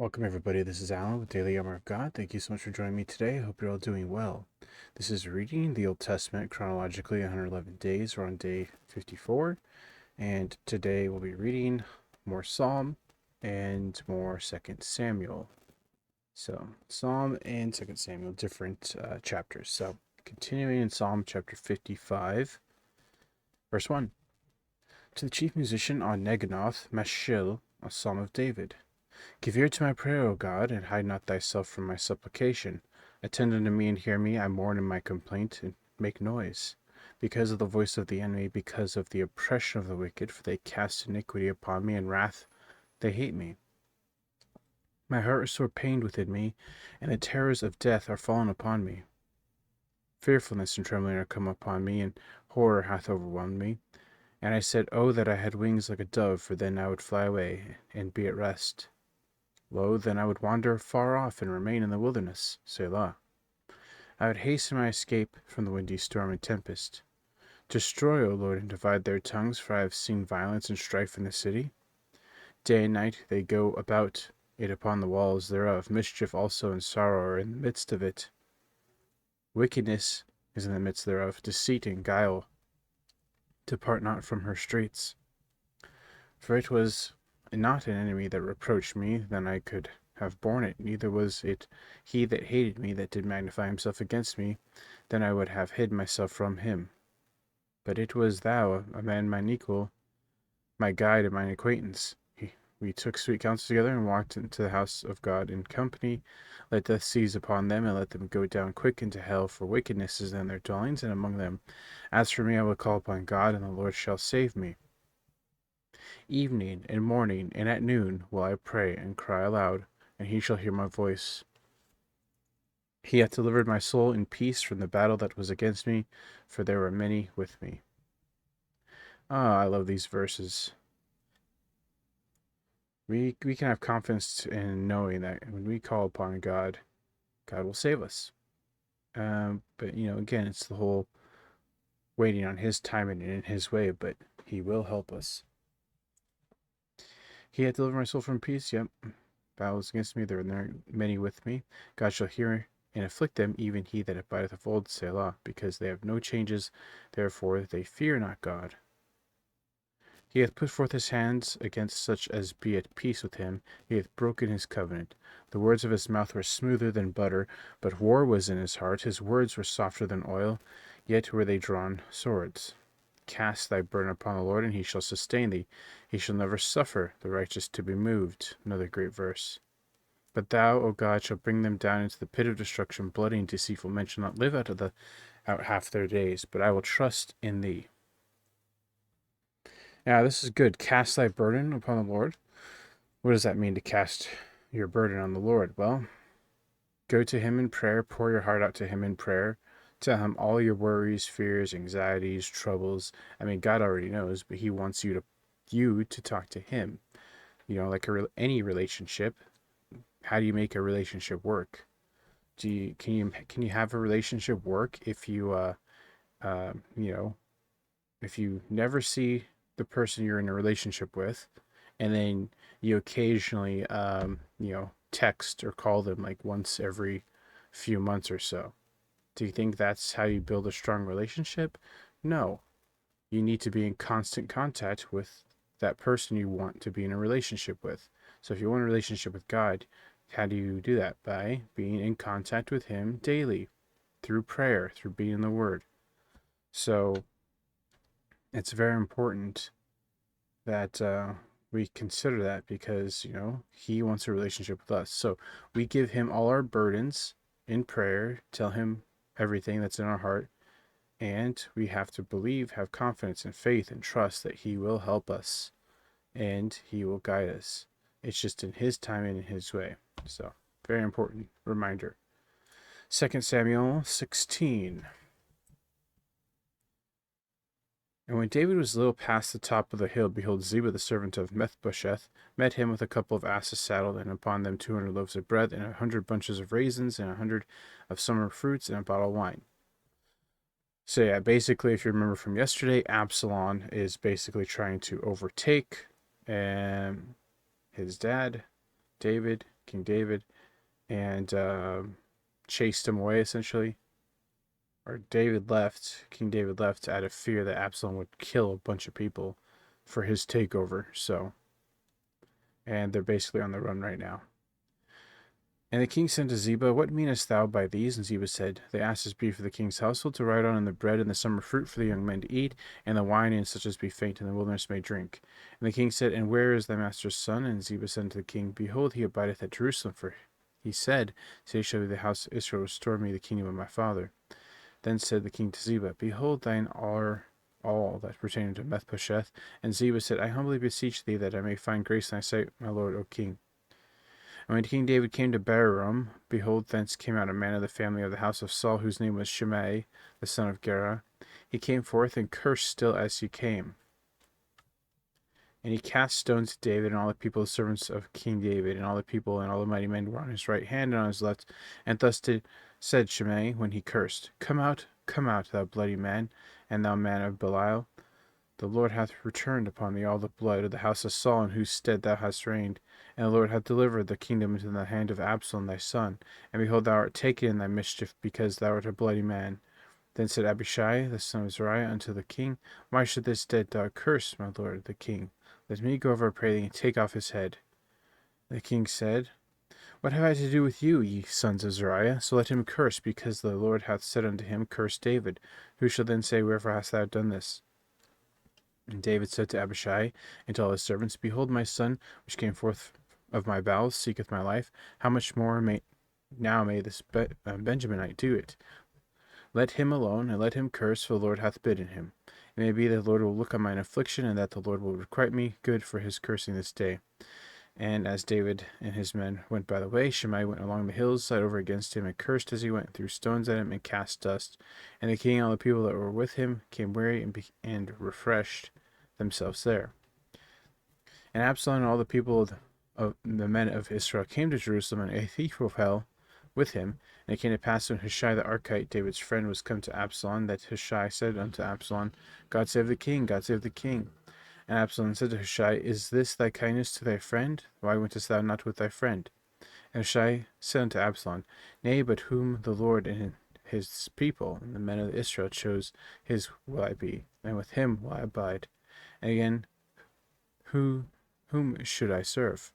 Welcome, everybody. This is Alan with Daily Armour of God. Thank you so much for joining me today. I hope you're all doing well. This is reading the Old Testament chronologically 111 days. We're on day 54, and today we'll be reading more Psalm and more 2nd Samuel. So, Psalm and 2nd Samuel, different chapters. So, continuing in Psalm chapter 55, verse 1. To the chief musician on Neginoth, Mashil, a psalm of David. Give ear to my prayer, O God, and hide not thyself from my supplication. Attend unto me and hear me. I mourn in my complaint, and make noise. Because of the voice of the enemy, because of the oppression of the wicked, for they cast iniquity upon me, and wrath they hate me. My heart is sore pained within me, and the terrors of death are fallen upon me. Fearfulness and trembling are come upon me, and horror hath overwhelmed me. And I said, Oh, that I had wings like a dove, for then I would fly away, and be at rest. Lo, then I would wander far off and remain in the wilderness. Selah. I would hasten my escape from the windy storm and tempest. Destroy, O Lord, and divide their tongues, for I have seen violence and strife in the city. Day and night they go about it upon the walls thereof. Mischief also and sorrow are in the midst of it. Wickedness is in the midst thereof. Deceit and guile depart not from her streets. For it was not an enemy that reproached me, then I could have borne it, neither was it he that hated me that did magnify himself against me, then I would have hid myself from him. But it was thou, a man mine equal, my guide and mine acquaintance. We took sweet counsel together, and walked into the house of God in company. Let death seize upon them, and let them go down quick into hell, for wickedness is in their dwellings, and among them. As for me, I will call upon God, and the Lord shall save me. Evening and morning and at noon will I pray and cry aloud, and he shall hear my voice. He hath delivered my soul in peace from the battle that was against me, for there were many with me. I love these verses. We can have confidence in knowing that when we call upon God, God will save us. But again, it's the whole waiting on His time and in His way, but He will help us. He hath delivered my soul from peace. Yep. Battles against me, there are many with me. God shall hear and afflict them, even he that abideth of old, Selah, because they have no changes, therefore they fear not God. He hath put forth his hands against such as be at peace with him. He hath broken his covenant. The words of his mouth were smoother than butter, but war was in his heart. His words were softer than oil, yet were they drawn swords. Cast thy burden upon the Lord, and he shall sustain thee. He shall never suffer the righteous to be moved. Another great verse. But thou, O God, shalt bring them down into the pit of destruction. Bloody and deceitful men shall not live out half their days, but I will trust in thee. Now, this is good. Cast thy burden upon the Lord. What does that mean, to cast your burden on the Lord? Well, go to him in prayer. Pour your heart out to him in prayer. Tell him all your worries, fears, anxieties, troubles. I mean, God already knows, but he wants you to talk to him. Like any relationship. How do you make a relationship work? Can you have a relationship work if you if you never see the person you're in a relationship with, and then you occasionally text or call them like once every few months or so? Do you think that's how you build a strong relationship? No. You need to be in constant contact with that person you want to be in a relationship with. So if you want a relationship with God, how do you do that? By being in contact with him daily, through prayer, through being in the Word. So it's very important that we consider that, because he wants a relationship with us. So we give him all our burdens in prayer, tell him everything that's in our heart, and we have to believe, have confidence and faith and trust that he will help us and he will guide us. It's just in his time and in his way. So very important reminder. 2 Samuel 16. And when David was a little past the top of the hill, behold, Ziba the servant of Mephibosheth met him with a couple of asses saddled, and upon them 200 loaves of bread, and 100 bunches of raisins, and 100 of summer fruits, and a bottle of wine. So yeah, basically, if you remember from yesterday, Absalom is basically trying to overtake his dad, David, King David, and chased him away essentially. Or King David left out of fear that Absalom would kill a bunch of people for his takeover. So, and they're basically on the run right now. And the king said to Ziba, What meanest thou by these? And Ziba said, They asked us beef for the king's household to ride on, and the bread and the summer fruit for the young men to eat, and the wine and such as be faint in the wilderness may drink. And the king said, And where is thy master's son? And Ziba said unto the king, Behold, he abideth at Jerusalem, for he said, Say shall be the house of Israel, restore me the kingdom of my father. Then said the king to Ziba, Behold, thine are all that pertain to Mephibosheth. And Ziba said, I humbly beseech thee that I may find grace in thy sight, my lord, O king. And when King David came to Bahurim, behold, thence came out a man of the family of the house of Saul, whose name was Shimei, the son of Gera. He came forth and cursed still as he came. And he cast stones at David, and all the people, the servants of King David, and all the people and all the mighty men were on his right hand and on his left. And thus said Shimei when he cursed, come out, thou bloody man, and thou man of Belial. The Lord hath returned upon thee all the blood of the house of Saul, in whose stead thou hast reigned. And the Lord hath delivered the kingdom into the hand of Absalom thy son. And behold, thou art taken in thy mischief, because thou art a bloody man. Then said Abishai, the son of Zeruiah, unto the king, Why should this dead dog curse, my lord the king? Let me go over, I pray thee, and take off his head. The king said, What have I to do with you, ye sons of Zeruiah? So let him curse, because the Lord hath said unto him, Curse David. Who shall then say, Wherefore hast thou done this? And David said to Abishai and to all his servants, Behold, my son, which came forth of my bowels, seeketh my life. How much more may this Benjaminite do it? Let him alone, and let him curse, for the Lord hath bidden him. It may be that the Lord will look on mine affliction, and that the Lord will requite me good for his cursing this day. And as David and his men went by the way, Shimei went along the hillside over against him, and cursed as he went, threw stones at him, and cast dust. And the king and all the people that were with him came weary and refreshed themselves there. And Absalom and all the people of the men of Israel came to Jerusalem, and Ahithophel with him. And it came to pass when Hushai the Archite, David's friend, was come to Absalom, that Hushai said unto Absalom, God save the king, God save the king. And Absalom said to Hushai, Is this thy kindness to thy friend? Why wentest thou not with thy friend? And Hushai said unto Absalom, Nay, but whom the Lord and his people and the men of Israel chose, his will I be, and with him will I abide. And again, whom should I serve?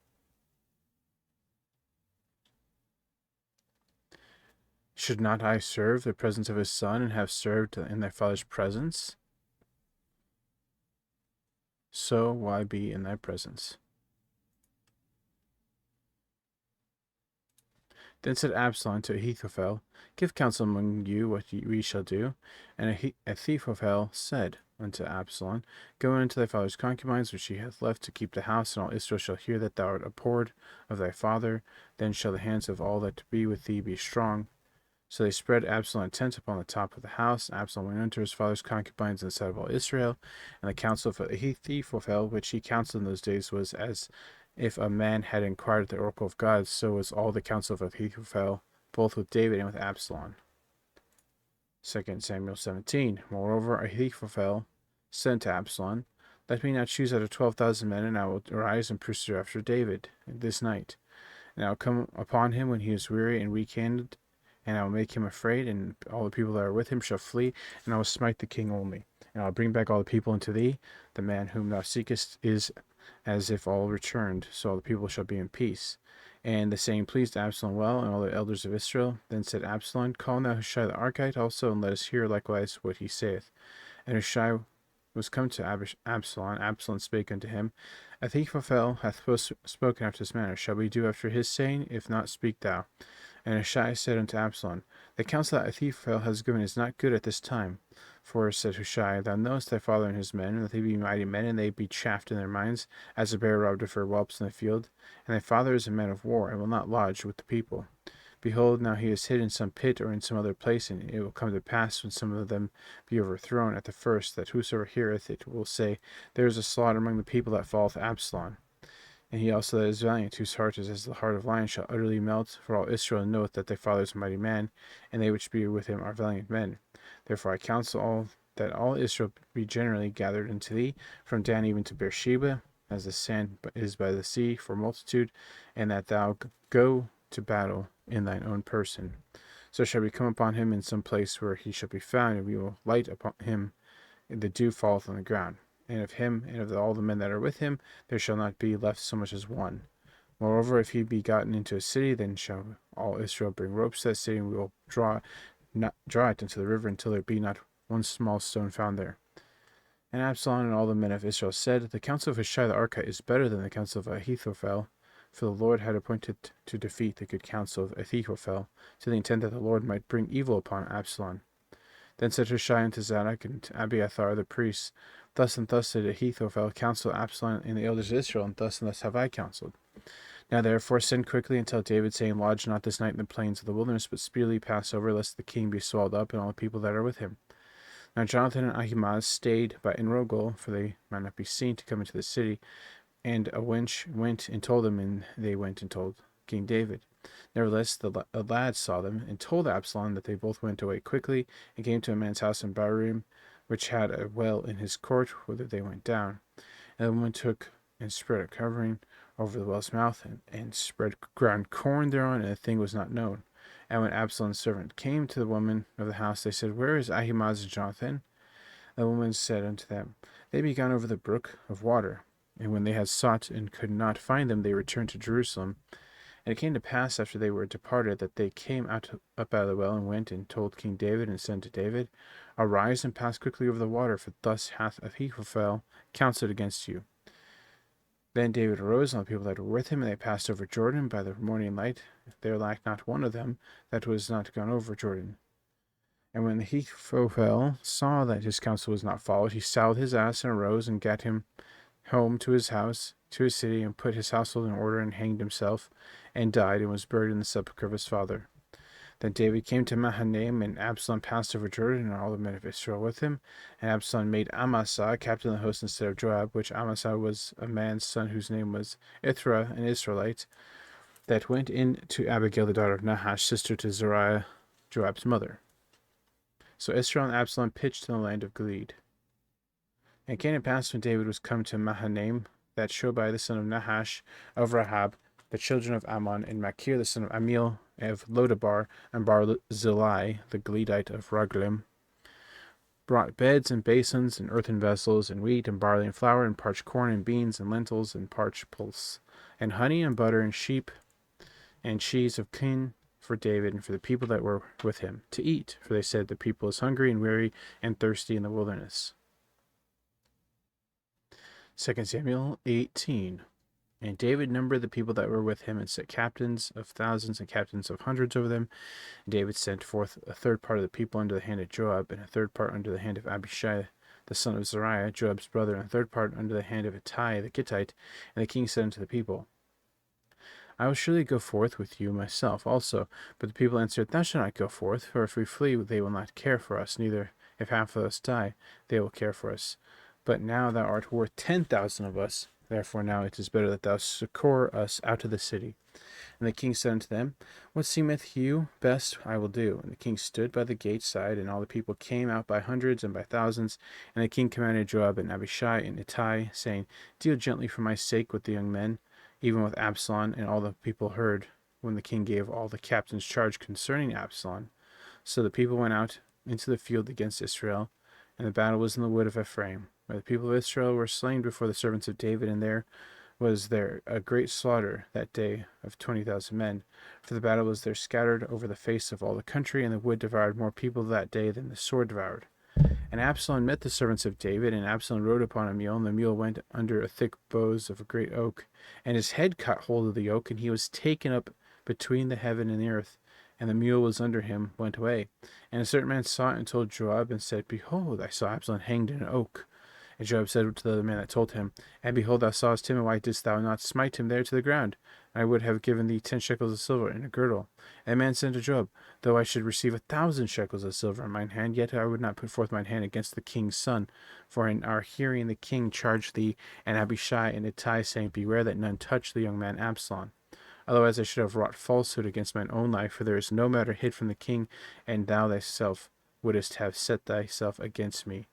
Should not I serve the presence of his son, and have served in thy father's presence? So will I be in thy presence. Then said Absalom to Ahithophel, Give counsel among you what we shall do. And Ahithophel said unto Absalom, Go unto thy father's concubines, which he hath left to keep the house, and all Israel shall hear that thou art abhorred of thy father. Then shall the hands of all that be with thee be strong. So they spread Absalom a tent upon the top of the house. Absalom went unto his father's concubines in the sight of all Israel. And the counsel of Ahithophel, which he counseled in those days, was as if a man had inquired at the oracle of God. So was all the counsel of Ahithophel, both with David and with Absalom. 2 Samuel 17. Moreover, Ahithophel said to Absalom, Let me now choose out of 12,000 men, and I will arise and pursue after David this night. And I will come upon him when he is weary and weak-handed, and I will make him afraid, and all the people that are with him shall flee, and I will smite the king only. And I will bring back all the people unto thee. The man whom thou seekest is as if all returned, so all the people shall be in peace. And the saying pleased Absalom well, and all the elders of Israel. Then said Absalom, Call now Hushai the Archite also, and let us hear likewise what he saith. And Hushai was come to Absalom. Absalom spake unto him, Ahithophel hath spoken after this manner. Shall we do after his saying? If not, speak thou. And Hushai said unto Absalom, The counsel that Ahithophel has given is not good at this time. For, said Hushai, Thou knowest thy father and his men, and that they be mighty men, and they be chaffed in their minds, as a bear robbed of her whelps in the field. And thy father is a man of war, and will not lodge with the people. Behold, now he is hid in some pit or in some other place, and it will come to pass, when some of them be overthrown at the first, that whosoever heareth it will say, There is a slaughter among the people that falleth Absalom. And he also that is valiant, whose heart is as the heart of lion, shall utterly melt. For all Israel knoweth that thy father is a mighty man, and they which be with him are valiant men. Therefore I counsel that all Israel be generally gathered unto thee, from Dan even to Beersheba, as the sand is by the sea for multitude, and that thou go to battle in thine own person. So shall we come upon him in some place where he shall be found, and we will light upon him, and the dew falleth on the ground. And of him and of all the men that are with him there shall not be left so much as one. Moreover, if he be gotten into a city, then shall all Israel bring ropes to that city, and we will draw it into the river until there be not one small stone found there. And Absalom and all the men of Israel said, The counsel of Hushai the Archite is better than the counsel of Ahithophel, for the Lord had appointed to defeat the good counsel of Ahithophel, to the intent that the Lord might bring evil upon Absalom. Then said Hushai unto Zadok and Abiathar the priests, Thus and thus did Ahithophel counsel Absalom and the elders of Israel, and thus have I counseled. Now therefore send quickly and tell David, saying, Lodge not this night in the plains of the wilderness, but speedily pass over, lest the king be swallowed up, and all the people that are with him. Now Jonathan and Ahimaaz stayed by Enrogel, for they might not be seen to come into the city. And a wench went and told them, and they went and told King David. Nevertheless, the lad saw them, and told Absalom that they both went away quickly, and came to a man's house in Bahurim, which had a well in his court, whither they went down. And the woman took and spread a covering over the well's mouth, and spread ground corn thereon, and the thing was not known. And when Absalom's servant came to the woman of the house, they said, Where is Ahimaaz and Jonathan? The woman said unto them, They be gone over the brook of water. And when they had sought and could not find them, they returned to Jerusalem. And it came to pass, after they were departed, that they came up out of the well, and went and told King David, and said to David, Arise and pass quickly over the water, for thus hath Ahithophel counseled against you. Then David arose, and all the people that were with him, and they passed over Jordan by the morning light. There lacked not one of them that was not gone over Jordan. And when Ahithophel saw that his counsel was not followed, he saddled his ass and arose and gat him home to his house, to his city, and put his household in order, and hanged himself, and died, and was buried in the sepulchre of his father. Then David came to Mahanaim, and Absalom passed over Jordan, and all the men of Israel with him. And Absalom made Amasa captain of the host instead of Joab, which Amasa was a man's son whose name was Ithra, an Israelite, that went in to Abigail the daughter of Nahash, sister to Zeruiah, Joab's mother. So Israel and Absalom pitched in the land of Gilead. And it came to pass, when David was come to Mahanaim, that Shobai the son of Nahash of Rahab, the children of Ammon, and Machir the son of Amiel of Lodabar, and Barzillai the Gileadite of Roglim, brought beds and basins and earthen vessels, and wheat and barley and flour, and parched corn and beans and lentils and parched pulse, and honey and butter and sheep and cheese of kine for David and for the people that were with him to eat, for they said, The people is hungry and weary and thirsty in the wilderness. 2 Samuel 18. And David numbered the people that were with him, and set captains of thousands and captains of hundreds over them. And David sent forth a third part of the people under the hand of Joab, and a third part under the hand of Abishai the son of Zeruiah, Joab's brother, and a third part under the hand of Ittai the Gittite. And the king said unto the people, I will surely go forth with you myself also. But the people answered, Thou shalt not go forth, for if we flee, they will not care for us, neither if half of us die, they will care for us. But now thou art worth 10,000 of us. Therefore now it is better that thou succor us out of the city. And the king said unto them, What seemeth you best I will do. And the king stood by the gate side, and all the people came out by hundreds and by thousands. And the king commanded Joab and Abishai and Ittai, saying, Deal gently for my sake with the young men, even with Absalom. And all the people heard when the king gave all the captains charge concerning Absalom. So the people went out into the field against Israel, and the battle was in the wood of Ephraim, where the people of Israel were slain before the servants of David, and there was there a great slaughter that day of 20,000 men. For the battle was there scattered over the face of all the country, and the wood devoured more people that day than the sword devoured. And Absalom met the servants of David, and Absalom rode upon a mule, and the mule went under a thick boughs of a great oak, and his head caught hold of the yoke, and he was taken up between the heaven and the earth, and the mule was under him, went away. And a certain man saw it, and told Joab, and said, Behold, I saw Absalom hanged in an oak. And Joab said to the other man that told him, And behold, thou sawest him, and why didst thou not smite him there to the ground? And I would have given thee 10 shekels of silver and a girdle. And the man said to Joab, Though I should receive 1,000 shekels of silver in mine hand, yet I would not put forth mine hand against the king's son. For in our hearing the king charged thee and Abishai and Ittai, saying, Beware that none touch the young man Absalom. Otherwise I should have wrought falsehood against mine own life, for there is no matter hid from the king, and thou thyself wouldest have set thyself against me.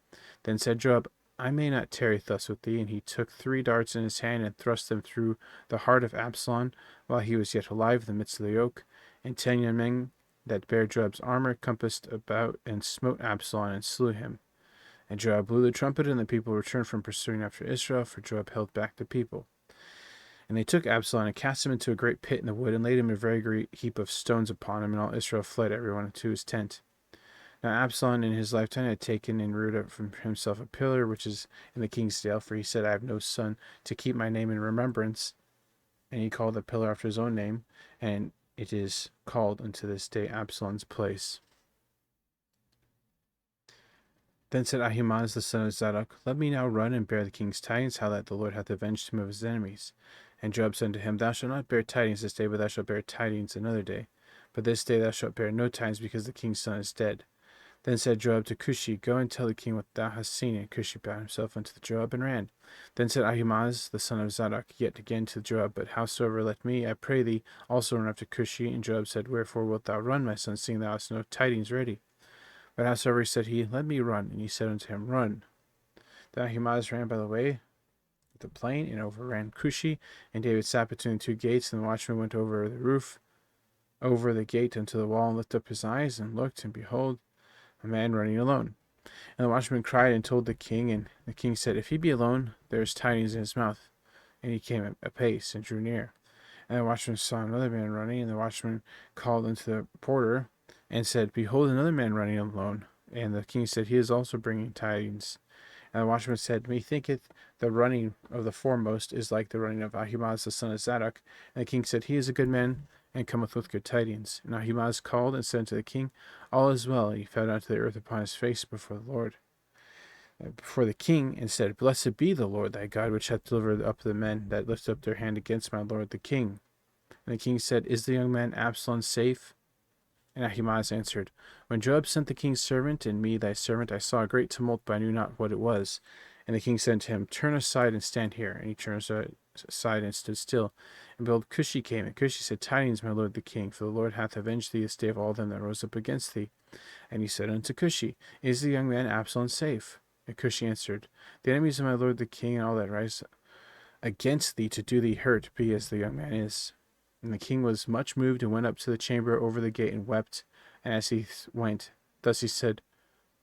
Then said Joab, I may not tarry thus with thee. And he took 3 darts in his hand, and thrust them through the heart of Absalom, while he was yet alive in the midst of the yoke. And 10 young men that bare Joab's armor compassed about, and smote Absalom, and slew him. And Joab blew the trumpet, and the people returned from pursuing after Israel, for Joab held back the people. And they took Absalom, and cast him into a great pit in the wood, and laid him a very great heap of stones upon him, and all Israel fled every one to his tent. Now Absalom in his lifetime had taken and reared up for himself a pillar, which is in the king's dale, for he said, I have no son to keep my name in remembrance. And he called the pillar after his own name, and it is called unto this day Absalom's place. Then said Ahimaaz the son of Zadok, Let me now run and bear the king's tidings, how that the Lord hath avenged him of his enemies. And Joab said unto him, Thou shalt not bear tidings this day, but thou shalt bear tidings another day. But this day thou shalt bear no tidings, because the king's son is dead. Then said Joab to Cushi, Go and tell the king what thou hast seen. And Cushi bowed himself unto the Joab and ran. Then said Ahimaaz the son of Zadok yet again to Joab, But howsoever, let me, I pray thee, also run up to Cushi. And Joab said, Wherefore wilt thou run, my son, seeing thou hast no tidings ready? But howsoever, said he, Let me run. And he said unto him, Run. Then Ahimaaz ran by the way of the plain, and overran Cushi. And David sat between the 2 gates, and the watchman went over the roof, over the gate unto the wall, and lifted up his eyes, and looked, and behold, a man running alone. And the watchman cried and told the king, and the king said, If he be alone, there is tidings in his mouth. And he came apace and drew near. And the watchman saw another man running, and the watchman called unto the porter, and said, Behold, another man running alone. And the king said, He is also bringing tidings. And the watchman said, Methinketh the running of the foremost is like the running of Ahimaaz the son of Zadok. And the king said, He is a good man, and cometh with good tidings. And Ahimaaz called and said unto the king, All is well. And he fell down to the earth upon his face before the Lord, before the king, and said, Blessed be the Lord thy God, which hath delivered up the men that lift up their hand against my lord the king. And the king said, Is the young man Absalom safe? And Ahimaaz answered, When Joab sent the king's servant, and me thy servant, I saw a great tumult, but I knew not what it was. And the king said to him, Turn aside and stand here. And he turned aside and stood still. And behold, Cushi came. And Cushi said, Tidings, my lord the king, for the Lord hath avenged thee this day of all them that rose up against thee. And he said unto Cushi, Is the young man Absalom safe? And Cushi answered, The enemies of my lord the king, and all that rise against thee to do thee hurt, be as the young man is. And the king was much moved, and went up to the chamber over the gate, and wept. And as he went, thus he said,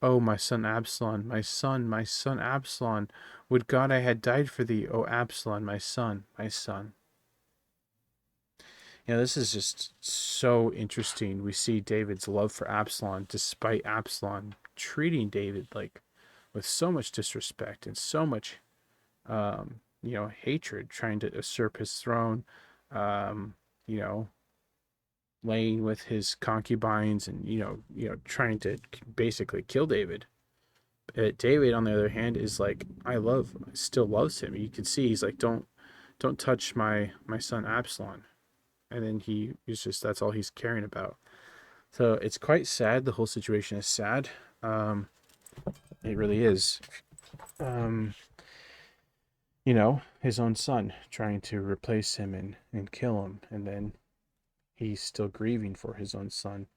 O my son Absalom, my son Absalom, would God I had died for thee, O Absalom, my son, my son. You know, this is just so interesting. We see David's love for Absalom, despite Absalom treating David like with so much disrespect and so much, hatred, trying to usurp his throne, um, you know, laying with his concubines, and trying to basically kill David. David, on the other hand, is like, still loves him. You can see he's like, don't touch my son Absalom, and then he is just, that's all he's caring about. So it's quite sad. The whole situation is sad. It really is. His own son trying to replace him and kill him, and then he's still grieving for his own son.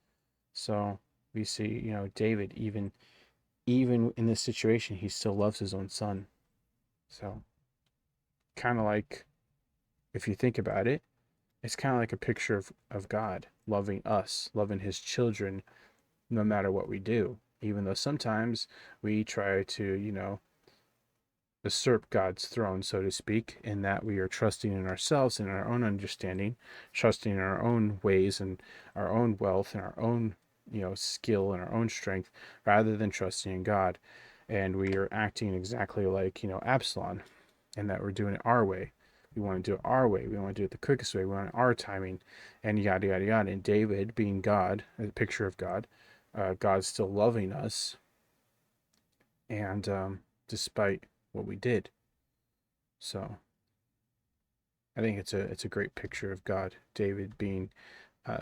So we see, David, even in this situation, he still loves his own son. So kind of like, if you think about it, it's kind of like a picture of God loving us, loving his children, no matter what we do. Even though sometimes we try to, usurp God's throne, so to speak, in that we are trusting in ourselves and our own understanding, trusting in our own ways and our own wealth and our own, skill and our own strength, rather than trusting in God. And we are acting exactly like, Absalom, and that we're doing it our way. We want to do it our way. We want to do it the quickest way. We want our timing, and yada, yada, yada. And David, being God, a picture of God, God's still loving us, and despite what we did. So I think it's a great picture of God. David being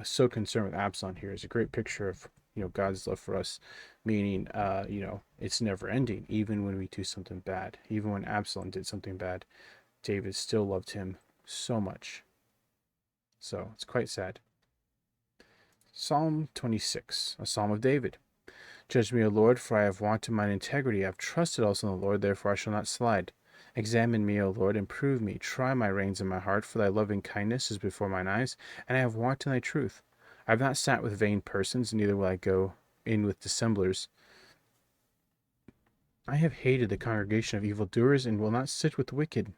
so concerned with Absalom here is a great picture of God's love for us, meaning it's never ending. Even when we do something bad, even when Absalom did something bad, David still loved him so much. So it's quite sad. Psalm 26, a psalm of David. Judge me, O Lord, for I have wanted mine integrity. I have trusted also in the Lord, therefore I shall not slide. Examine me, O Lord, and prove me. Try my reins and my heart, for thy loving kindness is before mine eyes, and I have walked in thy truth. I have not sat with vain persons, neither will I go in with dissemblers. I have hated the congregation of evildoers, and will not sit with the wicked.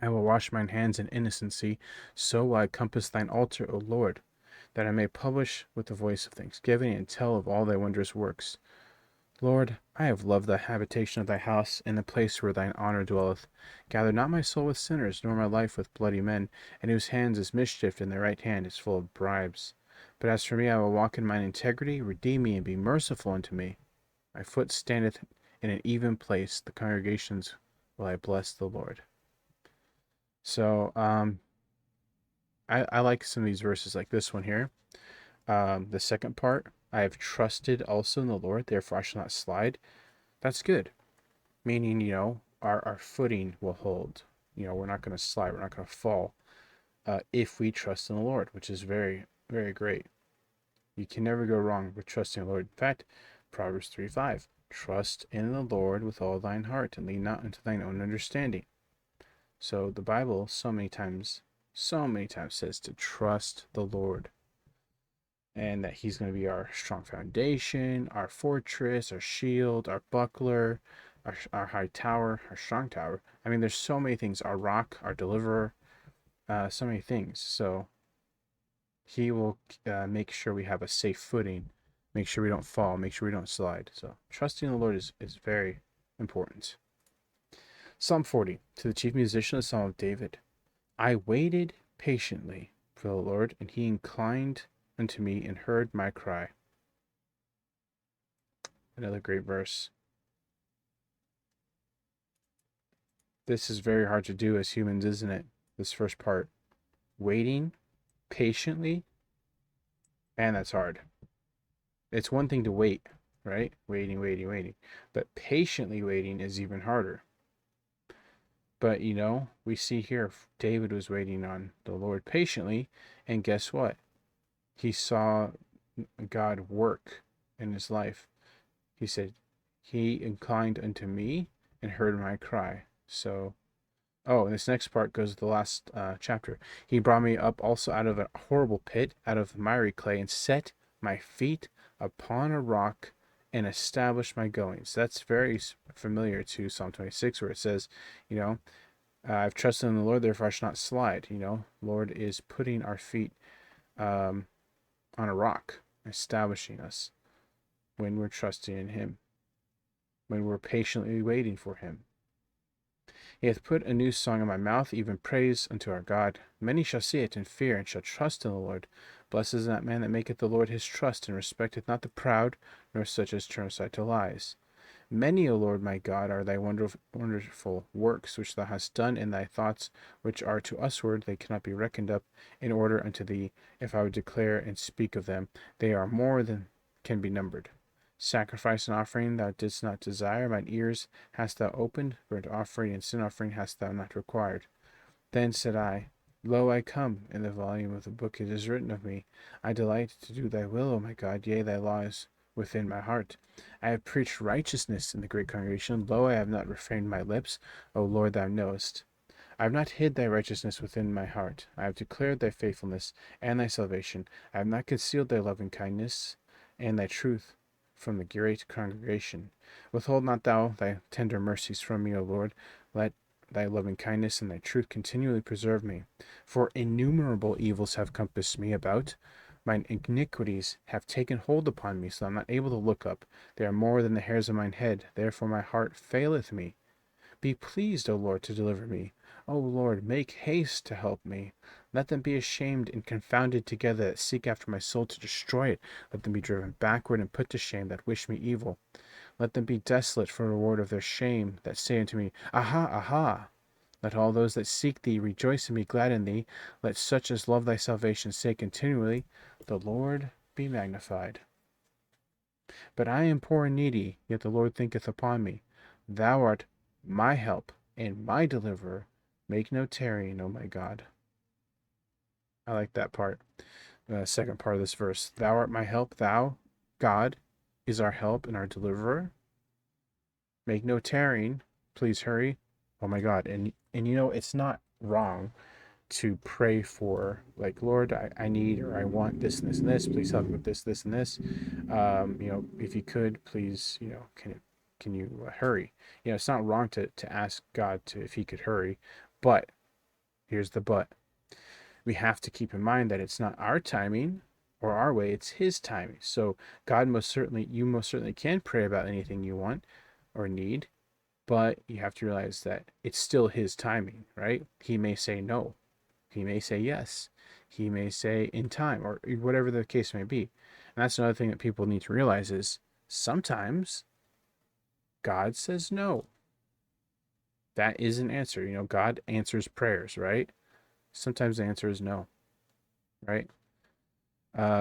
I will wash mine hands in innocency, so will I compass thine altar, O Lord, that I may publish with the voice of thanksgiving, and tell of all thy wondrous works. Lord, I have loved the habitation of thy house, and the place where thine honor dwelleth. Gather not my soul with sinners, nor my life with bloody men, in whose hands is mischief, and their right hand is full of bribes. But as for me, I will walk in mine integrity. Redeem me, and be merciful unto me. My foot standeth in an even place. The congregations will I bless the Lord. So, I like some of these verses, like this one here. The second part, I have trusted also in the Lord, therefore I shall not slide. That's good. Meaning, our footing will hold. We're not going to slide. We're not going to fall if we trust in the Lord, which is very, very great. You can never go wrong with trusting the Lord. In fact, Proverbs 3:5, trust in the Lord with all thine heart, and lean not unto thine own understanding. So the Bible so many times says to trust the Lord, and that he's going to be our strong foundation, our fortress, our shield, our buckler, our high tower, our strong tower. I mean, there's so many things. Our rock, our deliverer, so many things. So he will make sure we have a safe footing, make sure we don't fall, make sure we don't slide. So trusting the Lord is very important. Psalm 40, to the chief musician, the Psalm of David. I waited patiently for the Lord, and he inclined unto me and heard my cry. Another great verse. This is very hard to do as humans, isn't it? This first part. Waiting patiently, and that's hard. It's one thing to wait, right? Waiting. But patiently waiting is even harder. But, we see here David was waiting on the Lord patiently, and guess what? He saw God work in his life. He said, he inclined unto me and heard my cry. So, and this next part goes to the last chapter. He brought me up also out of a horrible pit, out of miry clay, and set my feet upon a rock and established my goings. That's very familiar to Psalm 26, where it says, I've trusted in the Lord, therefore I shall not slide. Lord is putting our feet on a rock, establishing us when we're trusting in him, when we're patiently waiting for him. He hath put a new song in my mouth, even praise unto our God. Many shall see it and fear, and shall trust in the Lord. Blessed is that man that maketh the Lord his trust, and respecteth not the proud, nor such as turn aside to lies. Many, O Lord my God, are thy wonderful works which thou hast done, in thy thoughts which are to usward, they cannot be reckoned up in order unto thee. If I would declare and speak of them, they are more than can be numbered. Sacrifice and offering thou didst not desire, mine ears hast thou opened, burnt offering and sin offering hast thou not required. Then said I, Lo, I come, in the volume of the book it is written of me. I delight to do thy will, O my God, yea, thy law is within my heart. I have preached righteousness in the great congregation. Lo, I have not refrained my lips. O Lord, thou knowest. I have not hid thy righteousness within my heart. I have declared thy faithfulness and thy salvation. I have not concealed thy loving kindness and thy truth from the great congregation. Withhold not thou thy tender mercies from me, O Lord. Let thy loving kindness and thy truth continually preserve me. For innumerable evils have compassed me about. Mine iniquities have taken hold upon me, so I am not able to look up. They are more than the hairs of mine head. Therefore my heart faileth me. Be pleased, O Lord, to deliver me. O Lord, make haste to help me. Let them be ashamed and confounded together that seek after my soul to destroy it. Let them be driven backward and put to shame that wish me evil. Let them be desolate for reward of their shame that say unto me, Aha, aha. Let all those that seek thee rejoice and be glad in thee. Let such as love thy salvation say continually, The Lord be magnified. But I am poor and needy, yet the Lord thinketh upon me. Thou art my help and my deliverer. Make no tarrying, O my God. I like that part. The second part of this verse. Thou art my help, thou, God, is our help and our deliverer. Make no tarrying. Please hurry. Oh my God. And it's not wrong to pray for, like, Lord, I need, or I want this and this and this. Please help me with this, this and this. If you could, please, can you hurry? It's not wrong to ask God to, if he could hurry, but here's the but. We have to keep in mind that it's not our timing or our way, it's his timing. So you most certainly can pray about anything you want or need, but you have to realize that it's still his timing, right? He may say no. He may say yes. He may say in time, or whatever the case may be. And that's another thing that people need to realize is sometimes God says no. That is an answer. God answers prayers, right? Sometimes the answer is no, right?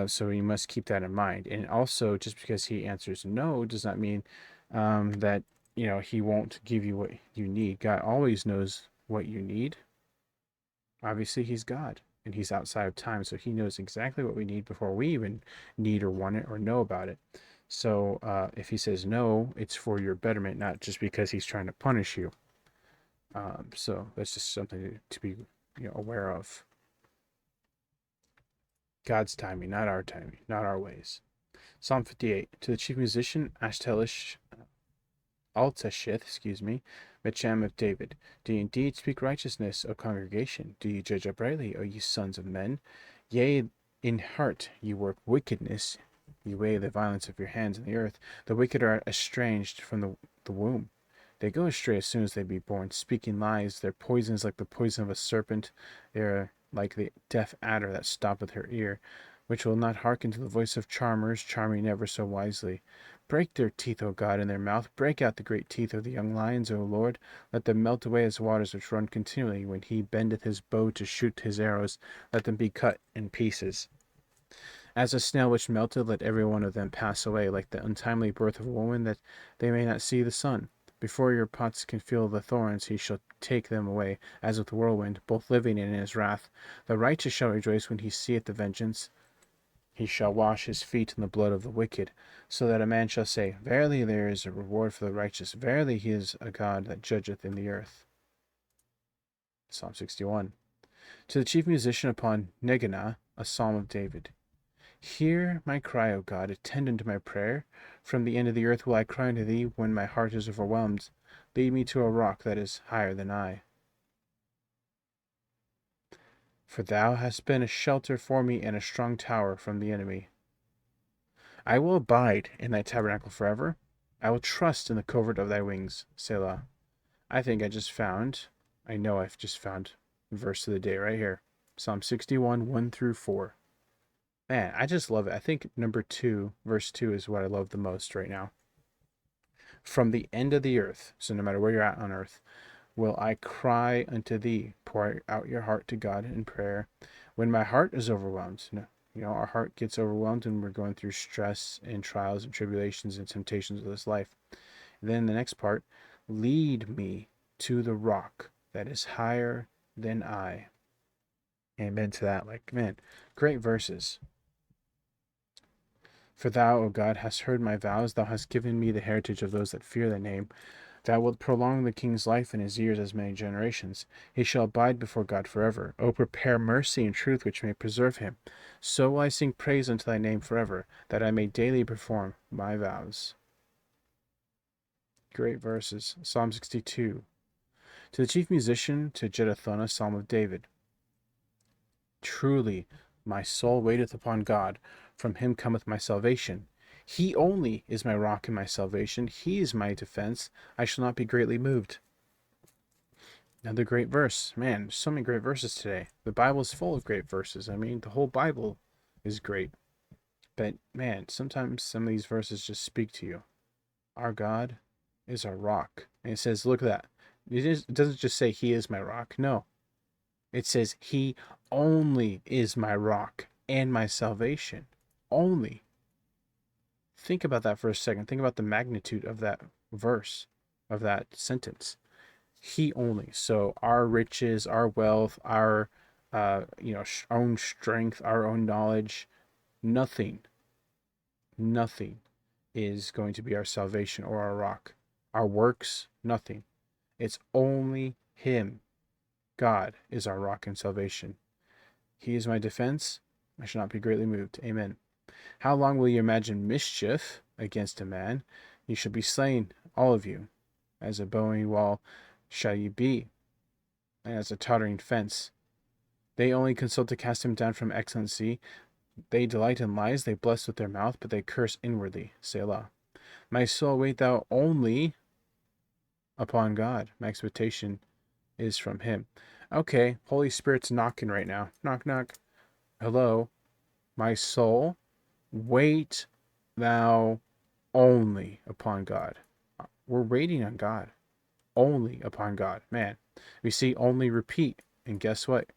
So you must keep that in mind. And also, just because he answers no does not mean that he won't give you what you need. God always knows what you need. Obviously, he's God and he's outside of time, so he knows exactly what we need before we even need or want it or know about it. So if he says no, it's for your betterment, not just because he's trying to punish you. So that's just something to be aware of. God's timing, not our timing, not our ways. Psalm 58. To the chief musician, Altashith, Mecham of David. Do you indeed speak righteousness, O congregation? Do you judge uprightly, O you sons of men? Yea, in heart you work wickedness. You weigh the violence of your hands in the earth. The wicked are estranged from the womb. They go astray as soon as they be born, speaking lies. Their poison is like the poison of a serpent. They are like the deaf adder that stoppeth her ear, which will not hearken to the voice of charmers, charming never so wisely. Break their teeth, O God, in their mouth. Break out the great teeth of the young lions, O Lord. Let them melt away as waters which run continually. When he bendeth his bow to shoot his arrows, let them be cut in pieces. As a snail which melted, let every one of them pass away, like the untimely birth of a woman, that they may not see the sun. Before your pots can feel the thorns, he shall take them away, as with whirlwind, both living and in his wrath. The righteous shall rejoice when he seeth the vengeance. He shall wash his feet in the blood of the wicked, so that a man shall say, Verily there is a reward for the righteous. Verily he is a God that judgeth in the earth. Psalm 61. To the chief musician upon Neganah, a psalm of David. Hear my cry, O God, attend unto my prayer. From the end of the earth will I cry unto thee when my heart is overwhelmed. Lead me to a rock that is higher than I. For thou hast been a shelter for me and a strong tower from the enemy. I will abide in thy tabernacle forever. I will trust in the covert of thy wings. Selah. I know I've just found verse of the day right here. Psalm 61, 1 through 4. Man, I just love it. I think number 2, verse 2 is what I love the most right now. From the end of the earth, so no matter where you're at on earth, will I cry unto thee. Pour out your heart to God in prayer. When my heart is overwhelmed, our heart gets overwhelmed when we're going through stress and trials and tribulations and temptations of this life. Then the next part, lead me to the rock that is higher than I. Amen to that. Like, man, great verses. For thou, O God, hast heard my vows. Thou hast given me the heritage of those that fear thy name. Thou wilt prolong the king's life in his years as many generations. He shall abide before God forever. O prepare mercy and truth which may preserve him. So will I sing praise unto thy name forever, that I may daily perform my vows. Great verses. Psalm 62. To the chief musician, to Jeduthun, psalm of David. Truly, my soul waiteth upon God. From him cometh my salvation. He only is my rock and my salvation. He is my defense. I shall not be greatly moved. Another great verse. Man, so many great verses today. The Bible is full of great verses. I mean, the whole Bible is great. But man, sometimes some of these verses just speak to you. Our God is our rock. And it says, look at that. It doesn't just say he is my rock. No. It says he only is my rock and my salvation. Only. Think about that for a second. Think about the magnitude of that verse, of that sentence. He only. So our riches, our wealth, our own strength, our own knowledge, nothing is going to be our salvation or our rock. Our works, nothing. It's only Him. God is our rock and salvation. He is my defense. I shall not be greatly moved. Amen. How long will you imagine mischief against a man? You shall be slain, all of you. As a bowing wall shall you be, and as a tottering fence. They only consult to cast him down from excellency. They delight in lies, they bless with their mouth, but they curse inwardly. Selah. My soul, wait thou only upon God. My expectation is from Him. Okay, Holy Spirit's knocking right now. Knock, knock. Hello, my soul, wait thou only upon God. We're waiting on God. Only upon God. Man, we see only repeat. And guess what?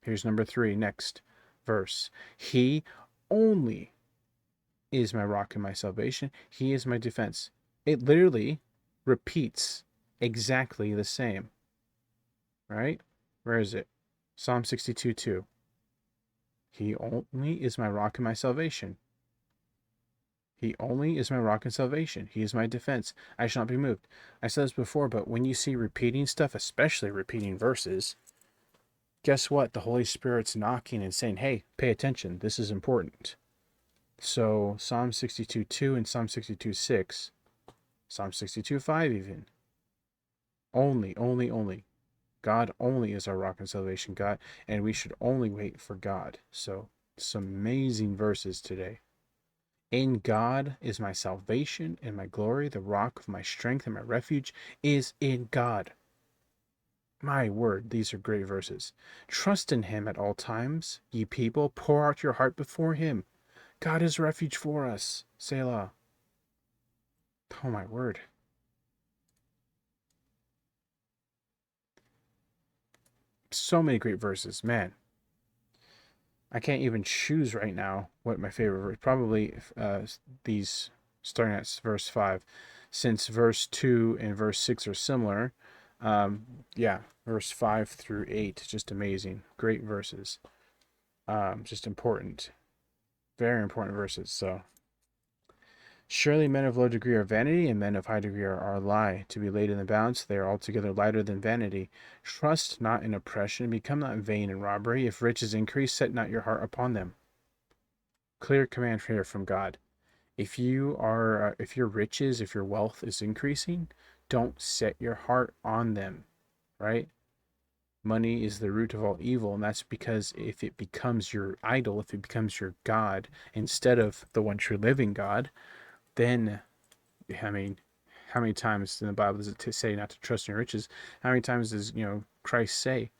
Here's number 3, next verse. He only is my rock and my salvation. He is my defense. It literally repeats exactly the same. Right? Where is it? Psalm 62:2. He only is my rock and my salvation. He only is my rock and salvation. He is my defense. I shall not be moved. I said this before, but when you see repeating stuff, especially repeating verses, guess what? The Holy Spirit's knocking and saying, hey, pay attention. This is important. So Psalm 62:2 and Psalm 62:6, Psalm 62:5 even. Only. God only is our rock and salvation, God, and we should only wait for God. So some amazing verses today. In God is my salvation and my glory, the rock of my strength and my refuge is in God. My word, these are great verses. Trust in Him at all times, ye people, pour out your heart before Him. God is refuge for us. Selah. Oh my word. So many great verses, man. I can't even choose right now what my favorite verse. Probably these starting at verse 5, since verse 2 and verse 6 are similar. Yeah, verse 5 through 8, just amazing, great verses. Just important, very important verses. So, surely men of low degree are vanity, and men of high degree are a lie. To be laid in the balance, they are altogether lighter than vanity. Trust not in oppression, become not vain in robbery. If riches increase, set not your heart upon them. Clear command here from God. If if your riches, if your wealth is increasing, don't set your heart on them, right? Money is the root of all evil, and that's because if it becomes your idol, if it becomes your God instead of the one true living God, then, I mean, how many times in the Bible does it say not to trust in your riches? How many times does, Christ say,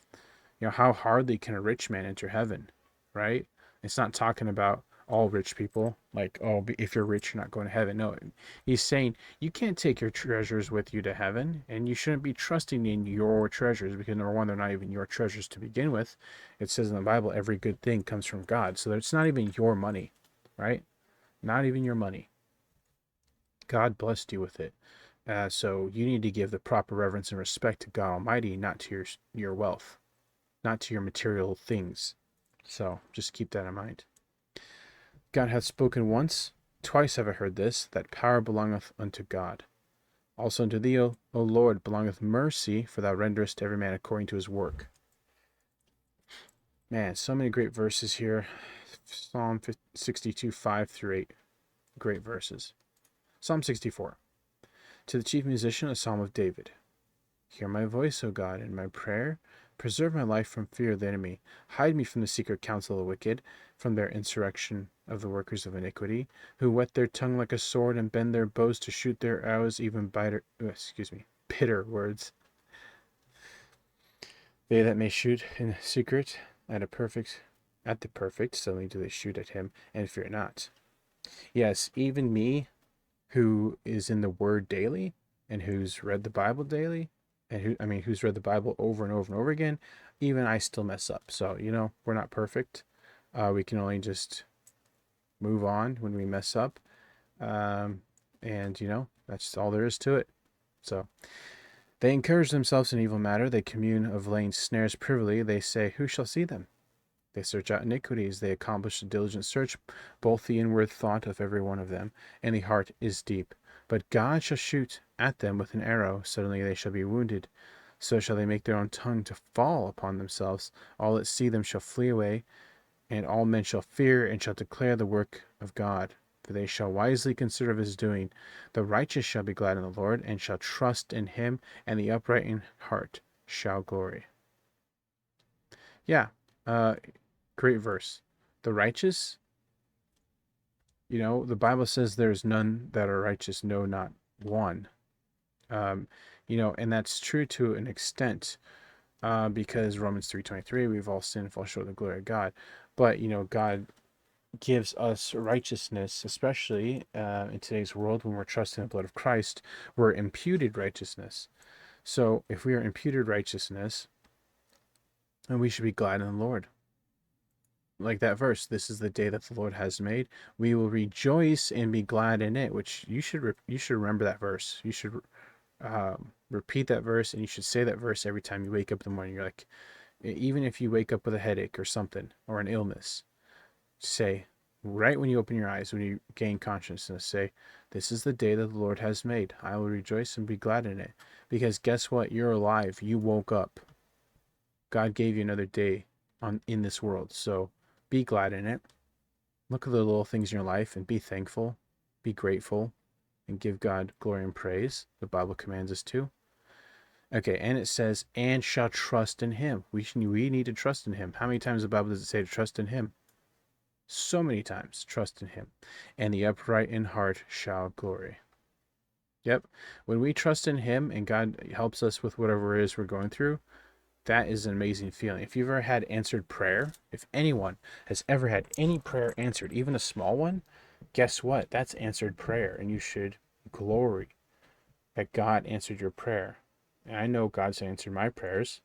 how hardly can a rich man enter heaven, right? It's not talking about all rich people, like, oh, if you're rich, you're not going to heaven. No, he's saying you can't take your treasures with you to heaven, and you shouldn't be trusting in your treasures because, number one, they're not even your treasures to begin with. It says in the Bible, every good thing comes from God. So it's not even your money, right? Not even your money. God blessed you with it. So you need to give the proper reverence and respect to God Almighty, not to your wealth, not to your material things. So just keep that in mind. God hath spoken once, twice have I heard this, that power belongeth unto God. Also unto thee, O Lord, belongeth mercy, for thou renderest to every man according to his work. Man, so many great verses here. Psalm 62, 5 through 8. Great verses. Psalm 64. To the chief musician, a psalm of David. Hear my voice, O God, in my prayer. Preserve my life from fear of the enemy. Hide me from the secret counsel of the wicked, from their insurrection of the workers of iniquity, who whet their tongue like a sword and bend their bows to shoot their arrows, even bitter words. They that may shoot in secret at the perfect, suddenly do they shoot at him and fear not. Yes, even me, who is in the Word daily and who's read the Bible daily, and who's read the Bible over and over and over again, even I still mess up. So, we're not perfect. We can only just move on when we mess up. And, that's all there is to it. So, they encourage themselves in evil matter. They commune of laying snares privily. They say, who shall see them? They search out iniquities. They accomplish a diligent search, both the inward thought of every one of them, and the heart is deep. But God shall shoot at them with an arrow. Suddenly they shall be wounded. So shall they make their own tongue to fall upon themselves. All that see them shall flee away, and all men shall fear and shall declare the work of God. For they shall wisely consider of his doing. The righteous shall be glad in the Lord, and shall trust in him, and the upright in heart shall glory. Yeah, great verse. The righteous, the Bible says there's none that are righteous, no, not one. Um, and that's true to an extent, because Romans 3:23, we've all sinned and fall short of the glory of God. But, God gives us righteousness, especially in today's world when we're trusting the blood of Christ. We're imputed righteousness. So if we are imputed righteousness, then we should be glad in the Lord. Like that verse, this is the day that the Lord has made. We will rejoice and be glad in it. Which you should remember that verse. You should repeat that verse, and you should say that verse every time you wake up in the morning. You're like, even if you wake up with a headache or something or an illness, say right when you open your eyes, when you gain consciousness, say, this is the day that the Lord has made. I will rejoice and be glad in it. Because guess what? You're alive. You woke up. God gave you another day in this world. So be glad in it. Look at the little things in your life and be thankful. Be grateful and give God glory and praise. The Bible commands us to. Okay, and it says, and shall trust in him. We need to trust in him. How many times in the Bible does it say to trust in him? So many times, trust in him. And the upright in heart shall glory. Yep. When we trust in him and God helps us with whatever it is we're going through, that is an amazing feeling. If you've ever had answered prayer, if anyone has ever had any prayer answered, even a small one, guess what? That's answered prayer, and you should glory that God answered your prayer. And I know God's answered my prayers.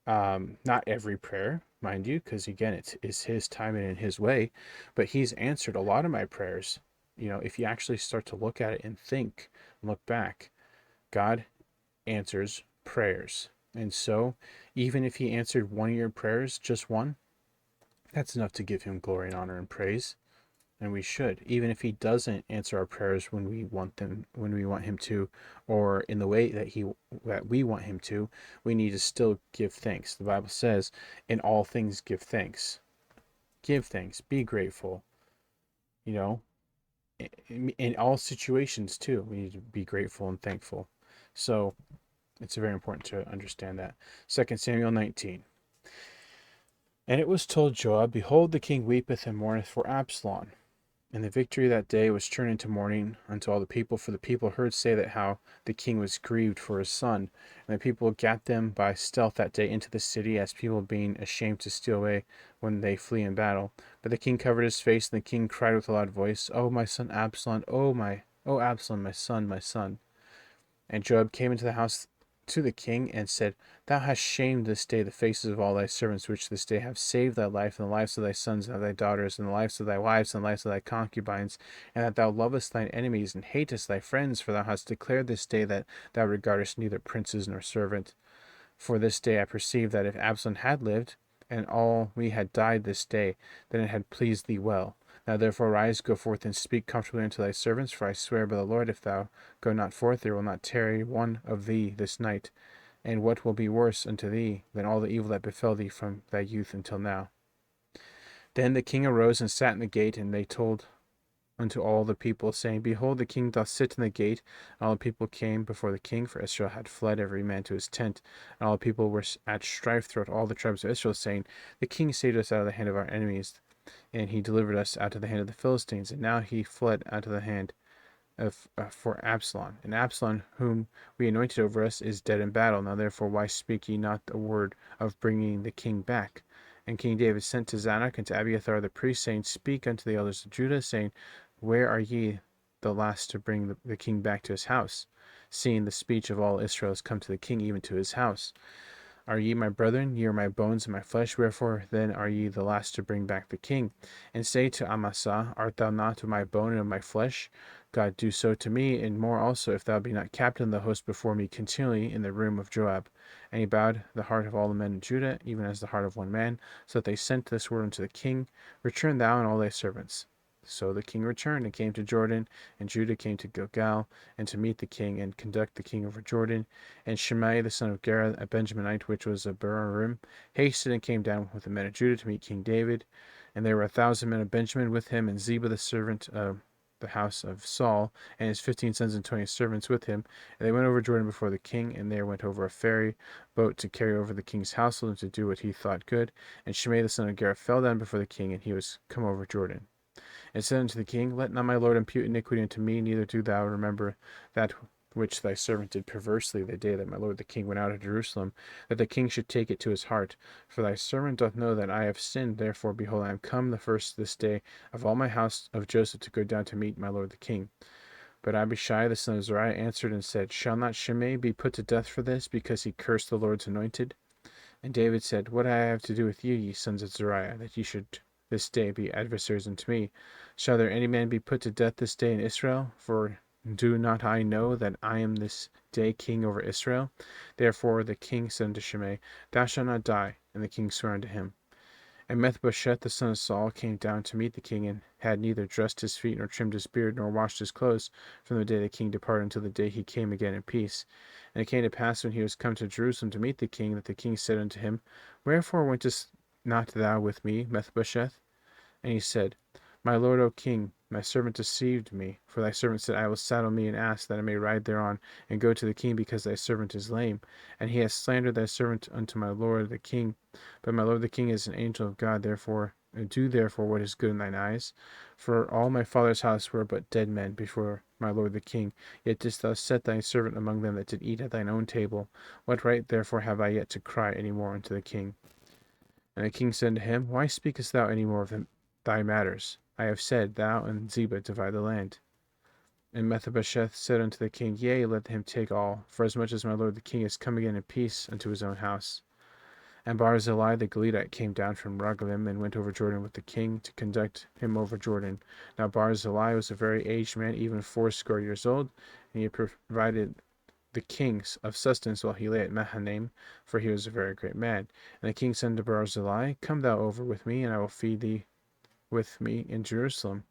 Not every prayer, mind you, because again, it's his time and in his way, but he's answered a lot of my prayers. If you actually start to look at it and think, and look back, God answers prayers. And so, even if he answered one of your prayers, just one, that's enough to give him glory and honor and praise. And we should, even if he doesn't answer our prayers when we want him to, or in the way that we want him to, we need to still give thanks. The Bible says, in all things give thanks. Give thanks, be grateful. In all situations too, we need to be grateful and thankful. So it's very important to understand that. 2 Samuel 19. And it was told Joab, behold, the king weepeth and mourneth for Absalom. And the victory that day was turned into mourning unto all the people, for the people heard say that how the king was grieved for his son. And the people gat them by stealth that day into the city, as people being ashamed to steal away when they flee in battle. But the king covered his face, and the king cried with a loud voice, O my son Absalom, O Absalom, my son, my son. And Joab came into the house to the king and said, Thou hast shamed this day the faces of all thy servants, which this day have saved thy life, and the lives of thy sons and of thy daughters, and the lives of thy wives, and the lives of thy concubines, and that thou lovest thine enemies, and hatest thy friends, for thou hast declared this day that thou regardest neither princes nor servant. For this day I perceive that if Absalom had lived, and all we had died this day, then it had pleased thee well. Now therefore arise, go forth, and speak comfortably unto thy servants, for I swear by the Lord, if thou go not forth, there will not tarry one of thee this night. And what will be worse unto thee than all the evil that befell thee from thy youth until now? Then the king arose and sat in the gate, and they told unto all the people, saying, Behold, the king doth sit in the gate. And all the people came before the king, for Israel had fled every man to his tent. And all the people were at strife throughout all the tribes of Israel, saying, The king saved us out of the hand of our enemies, and he delivered us out of the hand of the Philistines, and now he fled out of the hand of for Absalom. And Absalom, whom we anointed over us, is dead in battle. Now therefore why speak ye not a word of bringing the king back? And King David sent to Zadok and to Abiathar the priest, saying, Speak unto the elders of Judah, saying, Where are ye the last to bring the king back to his house? Seeing the speech of all Israel has come to the king, even to his house. Are ye my brethren? Ye are my bones and my flesh. Wherefore then are ye the last to bring back the king? And say to Amasa, Art thou not of my bone and of my flesh? God do so to me, and more also, if thou be not captain of the host before me continually in the room of Joab. And he bowed the heart of all the men of Judah, even as the heart of one man, so that they sent this word unto the king, Return thou and all thy servants. So the king returned and came to Jordan, and Judah came to Gilgal, and to meet the king, and conduct the king over Jordan. And Shimei the son of Gera, a Benjaminite, which was of Bahurim, hasted and came down with the men of Judah to meet King David. And there were 1,000 men of Benjamin with him, and Ziba the servant of the house of Saul, and his 15 sons and 20 servants with him. And they went over Jordan before the king, and there went over a ferry boat to carry over the king's household and to do what he thought good. And Shimei the son of Gera fell down before the king, and he was come over Jordan. And said unto the king, Let not my lord impute iniquity unto me, neither do thou remember that which thy servant did perversely the day that my lord the king went out of Jerusalem, that the king should take it to his heart. For thy servant doth know that I have sinned. Therefore, behold, I am come the first this day of all my house of Joseph to go down to meet my lord the king. But Abishai the son of Zeruiah answered and said, Shall not Shimei be put to death for this, because he cursed the Lord's anointed? And David said, What I have to do with you, ye sons of Zeruiah, that ye should this day be adversaries unto me? Shall there any man be put to death this day in Israel? For do not I know that I am this day king over Israel? Therefore the king said unto Shimei, Thou shalt not die. And the king swore unto him. And Mephibosheth the son of Saul came down to meet the king, and had neither dressed his feet, nor trimmed his beard, nor washed his clothes, from the day the king departed until the day he came again in peace. And it came to pass, when he was come to Jerusalem to meet the king, that the king said unto him, Wherefore wentest not thou with me, Mephibosheth? And he said, My lord, O king, my servant deceived me. For thy servant said, I will saddle me an ass, that I may ride thereon, and go to the king, because thy servant is lame. And he has slandered thy servant unto my lord the king. But my lord the king is an angel of God, therefore do therefore what is good in thine eyes. For all my father's house were but dead men before my lord the king. Yet didst thou set thy servant among them that did eat at thine own table. What right therefore have I yet to cry any more unto the king? And the king said to him, Why speakest thou any more of thy matters? I have said, Thou and Ziba divide the land. And Mephibosheth said unto the king, Yea, let him take all, for as much as my lord the king is come again in peace unto his own house. And Barzillai the Gileadite came down from Rogelim, and went over Jordan with the king, to conduct him over Jordan. Now Barzillai was a very aged man, even 80 old, and he had provided the king of sustenance while he lay at Mahanaim, for he was a very great man. And the king said unto Barzillai, Come thou over with me, and I will feed thee with me in Jerusalem.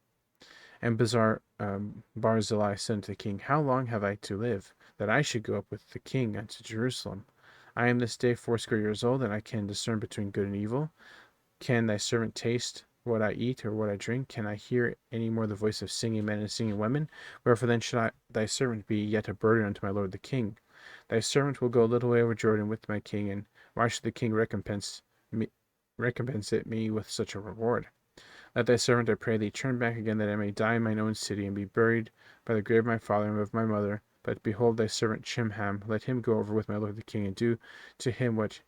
And Barzillai said unto the king, How long have I to live, that I should go up with the king unto Jerusalem? I am this day 80 old, and I can discern between good and evil. Can thy servant taste what I eat or what I drink? Can I hear any more the voice of singing men and singing women? Wherefore then should thy servant be yet a burden unto my lord the king? Thy servant will go a little way over Jordan with my king, and why should the king recompense it me with such a reward? Let thy servant, I pray thee, turn back again, that I may die in mine own city, and be buried by the grave of my father and of my mother. But behold, thy servant Chimham, let him go over with my lord the king, and do to him what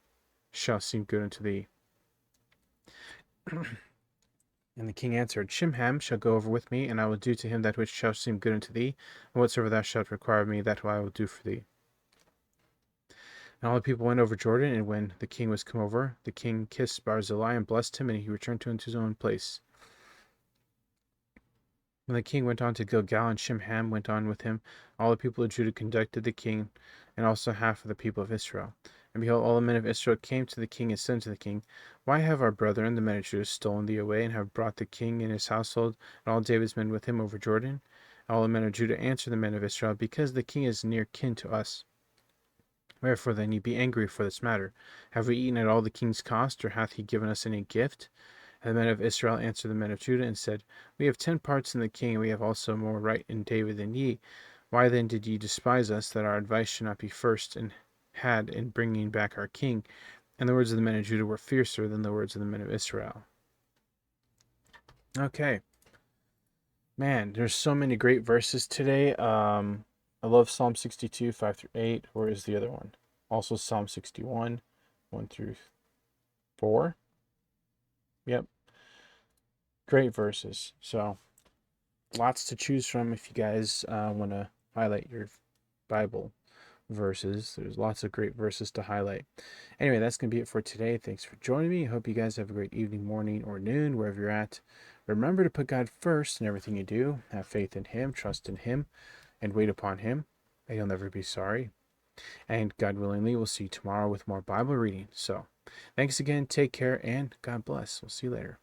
shall seem good unto thee. And the king answered, Chimham shall go over with me, and I will do to him that which shall seem good unto thee, and whatsoever thou shalt require of me, that I will do for thee. And all the people went over Jordan, and when the king was come over, the king kissed Barzillai and blessed him, and he returned to his own place. When the king went on to Gilgal, and Chimham went on with him, all the people of Judah conducted the king, and also half of the people of Israel. And behold, all the men of Israel came to the king and said to the king, Why have our brethren, the men of Judah, stolen thee away, and have brought the king and his household, and all David's men with him over Jordan? And all the men of Judah answered the men of Israel, Because the king is near kin to us. Wherefore then ye be angry for this matter? Have we eaten at all the king's cost, or hath he given us any gift? And the men of Israel answered the men of Judah, and said, We have 10 parts in the king, and we have also more right in David than ye. Why then did ye despise us, that our advice should not be first and had in bringing back our king? And the words of the men of Judah were fiercer than the words of the men of Israel. Okay. Man, there's so many great verses today. I love Psalm 62, 5 through 8. Where is the other one? Also Psalm 61, 1 through 4. Yep. Great verses. So, lots to choose from if you guys want to highlight your Bible. verses. There's lots of great verses to highlight. Anyway, that's going to be it for today. Thanks for joining me. Hope you guys have a great evening, morning, or noon, wherever you're at. Remember to put God first in everything you do. Have faith in Him, trust in Him, and wait upon Him, and you'll never be sorry. And God willingly, we'll see you tomorrow with more Bible reading. So, thanks again. Take care, and God bless. We'll see you later.